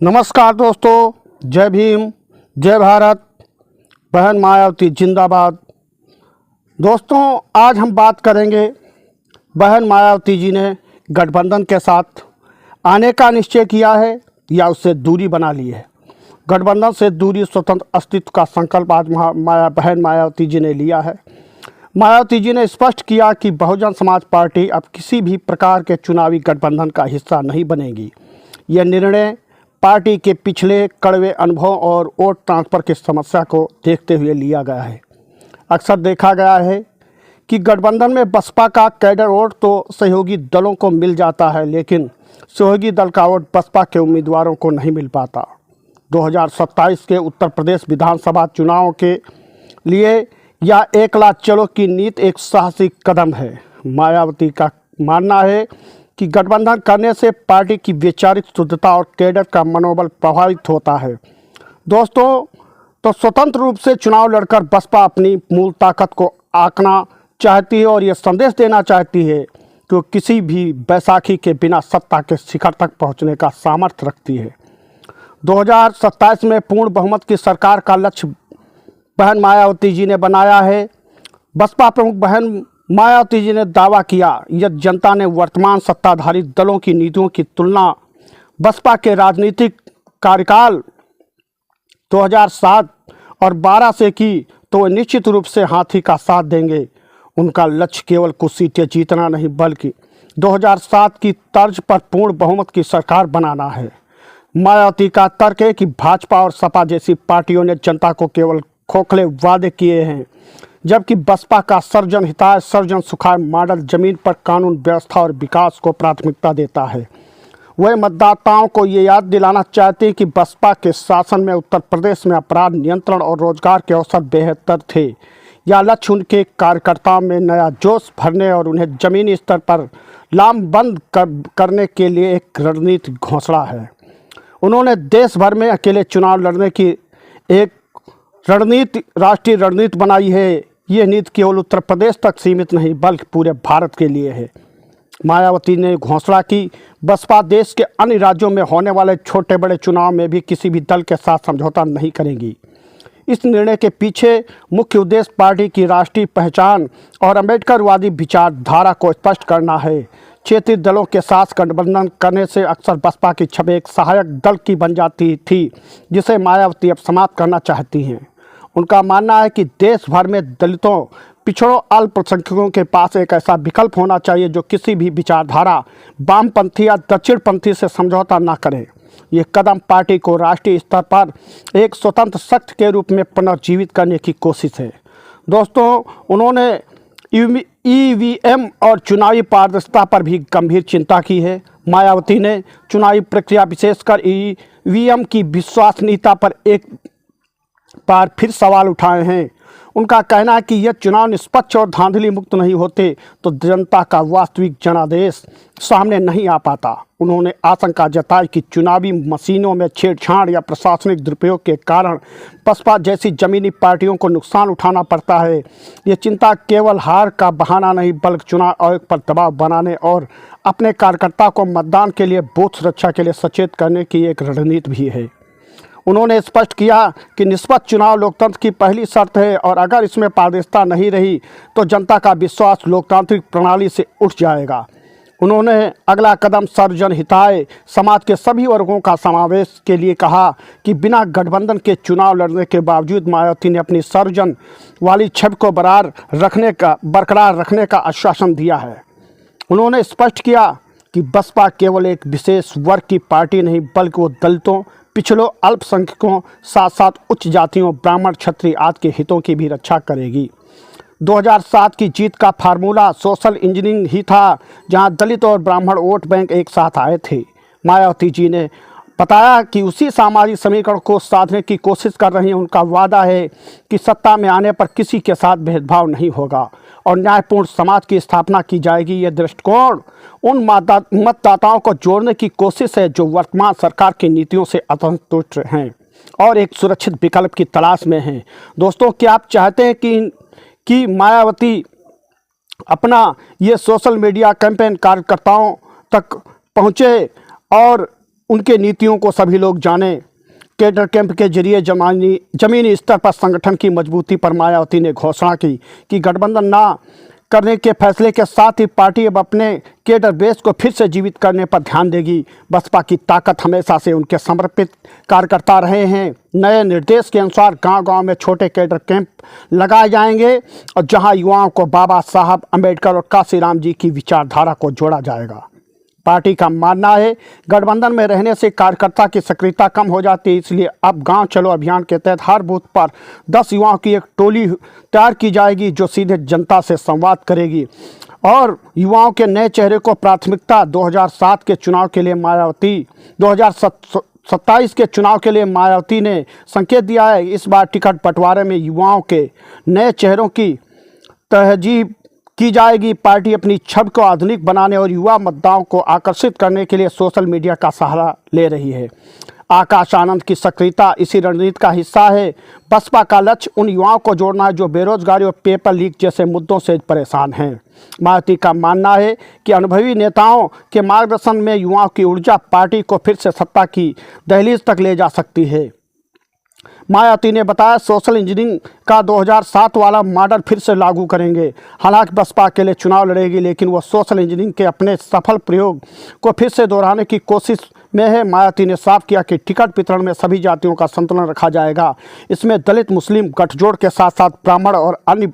नमस्कार दोस्तों, जय भीम, जय भारत, बहन मायावती जिंदाबाद। दोस्तों, आज हम बात करेंगे बहन मायावती जी ने गठबंधन के साथ आने का निश्चय किया है या उससे दूरी बना ली है। गठबंधन से दूरी स्वतंत्र अस्तित्व का संकल्प आज बहन मायावती जी ने लिया है। मायावती जी ने स्पष्ट किया कि बहुजन समाज पार्टी अब किसी भी प्रकार के चुनावी गठबंधन का हिस्सा नहीं बनेगी। यह निर्णय पार्टी के पिछले कड़वे अनुभव और वोट ट्रांसफर की समस्या को देखते हुए लिया गया है। अक्सर देखा गया है कि गठबंधन में बसपा का कैडर वोट तो सहयोगी दलों को मिल जाता है, लेकिन सहयोगी दल का वोट बसपा के उम्मीदवारों को नहीं मिल पाता। 2027 के उत्तर प्रदेश विधानसभा चुनाव के लिए यह एक लाख चलो की नीति एक साहसिक कदम है। मायावती का मानना है कि गठबंधन करने से पार्टी की वैचारिक शुद्धता और कैडर का मनोबल प्रभावित होता है। दोस्तों, तो स्वतंत्र रूप से चुनाव लड़कर बसपा अपनी मूल ताकत को आंकना चाहती है और यह संदेश देना चाहती है कि वो किसी भी बैसाखी के बिना सत्ता के शिखर तक पहुंचने का सामर्थ्य रखती है। 2027 में पूर्ण बहुमत की सरकार का लक्ष्य बहन मायावती जी ने बनाया है। बसपा प्रमुख बहन मायावती जी ने दावा किया, यदि जनता ने वर्तमान सत्ताधारी दलों की नीतियों की तुलना बसपा के राजनीतिक कार्यकाल 2007 और 12 से की तो वे निश्चित रूप से हाथी का साथ देंगे। उनका लक्ष्य केवल कुछ सीटें जीतना नहीं बल्कि 2007 की तर्ज पर पूर्ण बहुमत की सरकार बनाना है। मायावती का तर्क है कि भाजपा और सपा जैसी पार्टियों ने जनता को केवल खोखले वादे किए हैं, जबकि बसपा का सर्जन हिताय सर्जन सुखाय मॉडल जमीन पर कानून व्यवस्था और विकास को प्राथमिकता देता है। वह मतदाताओं को ये याद दिलाना चाहते हैं कि बसपा के शासन में उत्तर प्रदेश में अपराध नियंत्रण और रोजगार के अवसर बेहतर थे। यह लक्ष्य उनके कार्यकर्ताओं में नया जोश भरने और उन्हें जमीनी स्तर पर लामबंद करने के लिए एक रणनीतिक घोषणा है। उन्होंने देश भर में अकेले चुनाव लड़ने की एक राष्ट्रीय रणनीति बनाई है। यह नीति केवल उत्तर प्रदेश तक सीमित नहीं बल्कि पूरे भारत के लिए है। मायावती ने घोषणा की, बसपा देश के अन्य राज्यों में होने वाले छोटे बड़े चुनाव में भी किसी भी दल के साथ समझौता नहीं करेंगी। इस निर्णय के पीछे मुख्य उद्देश्य पार्टी की राष्ट्रीय पहचान और अम्बेडकरवादी विचारधारा को स्पष्ट करना है। क्षेत्रीय दलों के साथ गठबंधन करने से अक्सर बसपा की छवि एक सहायक दल की बन जाती थी, जिसे मायावती अब समाप्त करना चाहती हैं। उनका मानना है कि देश भर में दलितों, पिछड़ों, अल्पसंख्यकों के पास एक ऐसा विकल्प होना चाहिए जो किसी भी विचारधारा, वामपंथी या दक्षिणपंथी से समझौता न करे। ये कदम पार्टी को राष्ट्रीय स्तर पर एक स्वतंत्र शक्ति के रूप में पुनर्जीवित करने की कोशिश है। दोस्तों, उन्होंने ईवीएम और चुनावी पारदर्शिता पर भी गंभीर चिंता की है। मायावती ने चुनावी प्रक्रिया, विशेषकर ईवीएम की विश्वसनीयता पर एक बार फिर सवाल उठाए हैं। उनका कहना है कि यह चुनाव निष्पक्ष और धांधली मुक्त नहीं होते तो जनता का वास्तविक जनादेश सामने नहीं आ पाता। उन्होंने आशंका जताई कि चुनावी मशीनों में छेड़छाड़ या प्रशासनिक दुरुपयोग के कारण बसपा जैसी जमीनी पार्टियों को नुकसान उठाना पड़ता है। ये चिंता केवल हार का बहाना नहीं बल्कि चुनाव आयोग पर दबाव बनाने और अपने कार्यकर्ता को मतदान के लिए बूथ सुरक्षा के लिए सचेत करने की एक रणनीति भी है। उन्होंने स्पष्ट किया कि निष्पक्ष चुनाव लोकतंत्र की पहली शर्त है और अगर इसमें पारदर्शिता नहीं रही तो जनता का विश्वास लोकतांत्रिक प्रणाली से उठ जाएगा। उन्होंने अगला कदम सर्वजन हिताय समाज के सभी वर्गों का समावेश के लिए कहा कि बिना गठबंधन के चुनाव लड़ने के बावजूद मायावती ने अपनी सर्वजन वाली छवि को बरकरार रखने का आश्वासन दिया है। उन्होंने स्पष्ट किया कि बसपा केवल एक विशेष वर्ग की पार्टी नहीं बल्कि वो दलितों, पिछड़ों, अल्पसंख्यकों, साथ साथ उच्च जातियों, ब्राह्मण, क्षत्रिय आदि के हितों की भी रक्षा करेगी। 2007 की जीत का फार्मूला सोशल इंजीनियरिंग ही था, जहां दलित और ब्राह्मण वोट बैंक एक साथ आए थे। मायावती जी ने बताया कि उसी सामाजिक समीकरण को साधने की कोशिश कर रही हैं। उनका वादा है कि सत्ता में आने पर किसी के साथ भेदभाव नहीं होगा और न्यायपूर्ण समाज की स्थापना की जाएगी। यह दृष्टिकोण उन मतदाताओं को जोड़ने की कोशिश है जो वर्तमान सरकार की नीतियों से असंतुष्ट हैं और एक सुरक्षित विकल्प की तलाश में हैं। दोस्तों, क्या आप चाहते हैं कि मायावती अपना ये सोशल मीडिया कैंपेन कार्यकर्ताओं तक पहुँचे और उनके नीतियों को सभी लोग जानें। कैडर कैंप के जरिए जमीनी स्तर पर संगठन की मजबूती पर मायावती ने घोषणा की कि गठबंधन ना करने के फैसले के साथ ही पार्टी अब अपने कैडर बेस को फिर से जीवित करने पर ध्यान देगी। बसपा की ताकत हमेशा से उनके समर्पित कार्यकर्ता रहे हैं। नए निर्देश के अनुसार गांव-गांव में छोटे कैडर कैंप लगाए जाएंगे और जहां युवाओं को बाबा साहब अम्बेडकर और काशीराम जी की विचारधारा को जोड़ा जाएगा। पार्टी का मानना है गठबंधन में रहने से कार्यकर्ता की सक्रियता कम हो जाती है, इसलिए अब गांव चलो अभियान के तहत हर बूथ पर 10 युवाओं की एक टोली तैयार की जाएगी जो सीधे जनता से संवाद करेगी और युवाओं के नए चेहरे को प्राथमिकता। 2007 के चुनाव के लिए मायावती 2027 के चुनाव के लिए मायावती ने संकेत दिया है। इस बार टिकट बंटवारे में युवाओं के नए चेहरों की तहजीब की जाएगी। पार्टी अपनी छवि को आधुनिक बनाने और युवा मतदाताओं को आकर्षित करने के लिए सोशल मीडिया का सहारा ले रही है। आकाश आनंद की सक्रियता इसी रणनीति का हिस्सा है। बसपा का लक्ष्य उन युवाओं को जोड़ना है जो बेरोजगारी और पेपर लीक जैसे मुद्दों से परेशान हैं। मायावती का मानना है कि अनुभवी नेताओं के मार्गदर्शन में युवाओं की ऊर्जा पार्टी को फिर से सत्ता की दहलीज तक ले जा सकती है। मायावती ने बताया सोशल इंजीनियरिंग का 2007 वाला मॉडल फिर से लागू करेंगे। हालांकि बसपा के लिए चुनाव लड़ेगी लेकिन वह सोशल इंजीनियरिंग के अपने सफल प्रयोग को फिर से दोहराने की कोशिश में है। मायावती ने साफ किया कि टिकट वितरण में सभी जातियों का संतुलन रखा जाएगा। इसमें दलित मुस्लिम गठजोड़ के साथ साथ ब्राह्मण और अन्य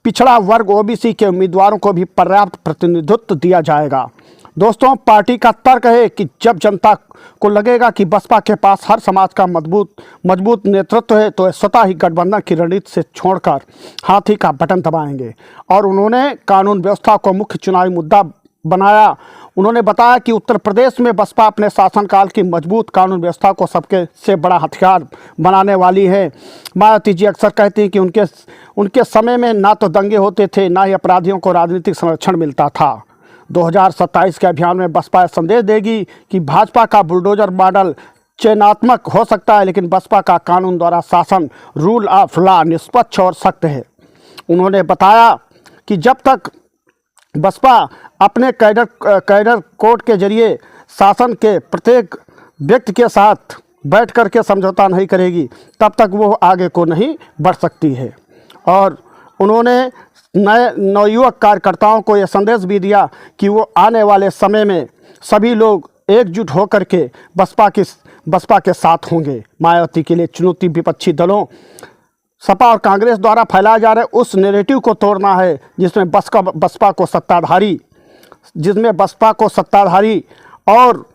पिछड़ा वर्ग ओबीसी के उम्मीदवारों को भी पर्याप्त प्रतिनिधित्व दिया जाएगा। दोस्तों, पार्टी का तर्क है कि जब जनता को लगेगा कि बसपा के पास हर समाज का मजबूत नेतृत्व है तो स्वतः ही गठबंधन की रणनीति से छोड़कर हाथी का बटन दबाएंगे। और उन्होंने कानून व्यवस्था को मुख्य चुनावी मुद्दा बनाया। उन्होंने बताया कि उत्तर प्रदेश में बसपा अपने शासनकाल की मजबूत कानून व्यवस्था को सबके से बड़ा हथियार बनाने वाली है। मायावती जी अक्सर कहती हैं कि उनके समय में ना तो दंगे होते थे ना ही अपराधियों को राजनीतिक संरक्षण मिलता था। 2027 के अभियान में बसपा संदेश देगी कि भाजपा का बुलडोजर मॉडल चयनात्मक हो सकता है लेकिन बसपा का कानून द्वारा शासन रूल ऑफ लॉ निष्पक्ष और सख्त है। उन्होंने बताया कि जब तक बसपा अपने कैडर कोड के जरिए शासन के प्रत्येक व्यक्ति के साथ बैठ कर के समझौता नहीं करेगी तब तक वो आगे को नहीं बढ़ सकती है। और उन्होंने नए नवयुवक कार्यकर्ताओं को यह संदेश भी दिया कि वो आने वाले समय में सभी लोग एकजुट होकर के बसपा के साथ होंगे। मायावती के लिए चुनौती विपक्षी दलों सपा और कांग्रेस द्वारा फैलाए जा रहे उस नैरेटिव को तोड़ना है जिसमें बसपा को सत्ताधारी और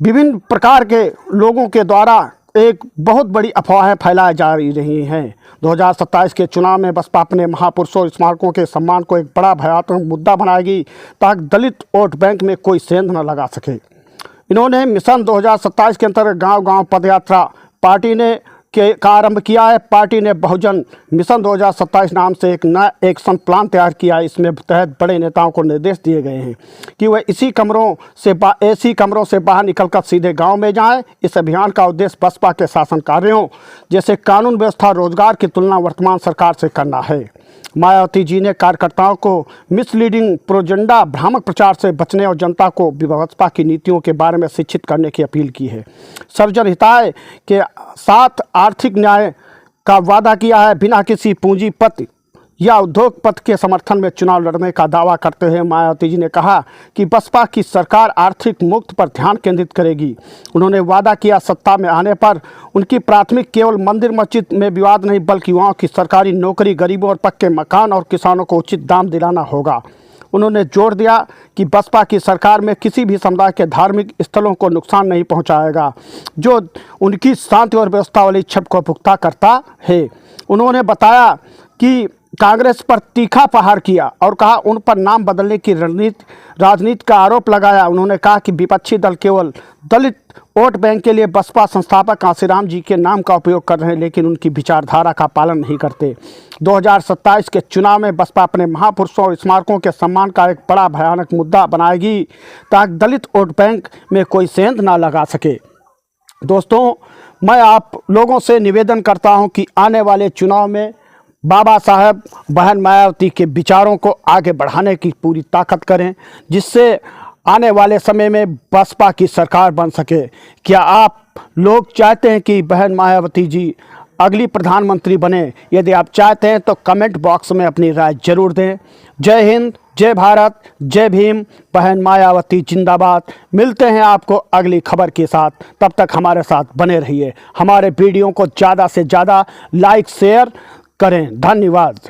विभिन्न प्रकार के लोगों के द्वारा एक बहुत बड़ी अफवाहें फैलाई जा रही हैं। 2027 के चुनाव में बसपा अपने महापुरुषों और स्मारकों के सम्मान को एक बड़ा भयानक मुद्दा बनाएगी ताकि दलित वोट बैंक में कोई सेंध न लगा सके। इन्होंने मिशन 2027 के अंतर्गत गांव-गांव पदयात्रा पार्टी ने का आरंभ किया है। पार्टी ने बहुजन मिशन 2027 नाम से एक नया एक्शन प्लान तैयार किया है। इसमें तहत बड़े नेताओं को निर्देश दिए गए हैं कि वह एसी कमरों से बाहर निकलकर सीधे गांव में जाएं। इस अभियान का उद्देश्य बसपा के शासन कार्यों जैसे कानून व्यवस्था रोजगार की तुलना वर्तमान सरकार से करना है। मायावती जी ने कार्यकर्ताओं को मिसलीडिंग प्रोजेंडा भ्रामक प्रचार से बचने और जनता को बसपा की नीतियों के बारे में शिक्षित करने की अपील की है। सर्वजन हिताय के साथ आर्थिक न्याय का वादा किया है। बिना किसी पूंजीपति या उद्योगपति के समर्थन में चुनाव लड़ने का दावा करते हुए मायावती जी ने कहा कि बसपा की सरकार आर्थिक मुक्त पर ध्यान केंद्रित करेगी। उन्होंने वादा किया सत्ता में आने पर उनकी प्राथमिक केवल मंदिर मस्जिद में विवाद नहीं बल्कि युवाओं की सरकारी नौकरी, गरीबों और पक्के मकान और किसानों को उचित दाम दिलाना होगा। उन्होंने जोर दिया कि बसपा की सरकार में किसी भी समुदाय के धार्मिक स्थलों को नुकसान नहीं पहुंचाएगा जो उनकी शांति और व्यवस्था वाली छवि को पुख्ता करता है। उन्होंने बताया कि कांग्रेस पर तीखा प्रहार किया और कहा उन पर नाम बदलने की राजनीति का आरोप लगाया। उन्होंने कहा कि विपक्षी दल केवल दलित वोट बैंक के लिए बसपा संस्थापक काशीराम जी के नाम का उपयोग कर रहे हैं लेकिन उनकी विचारधारा का पालन नहीं करते। 2027 के चुनाव में बसपा अपने महापुरुषों और स्मारकों के सम्मान का एक बड़ा भयानक मुद्दा बनाएगी ताकि दलित वोट बैंक में कोई सेंध ना लगा सके। दोस्तों, मैं आप लोगों से निवेदन करता हूं कि आने वाले चुनाव में बाबा साहब बहन मायावती के विचारों को आगे बढ़ाने की पूरी ताकत करें जिससे आने वाले समय में बसपा की सरकार बन सके। क्या आप लोग चाहते हैं कि बहन मायावती जी अगली प्रधानमंत्री बने? यदि आप चाहते हैं तो कमेंट बॉक्स में अपनी राय जरूर दें। जय हिंद, जय भारत, जय भीम। बहन मायावती जिंदाबाद। मिलते हैं आपको अगली खबर के साथ, तब तक हमारे साथ बने रहिए। हमारे वीडियो को ज़्यादा से ज़्यादा लाइक शेयर करें। धन्यवाद।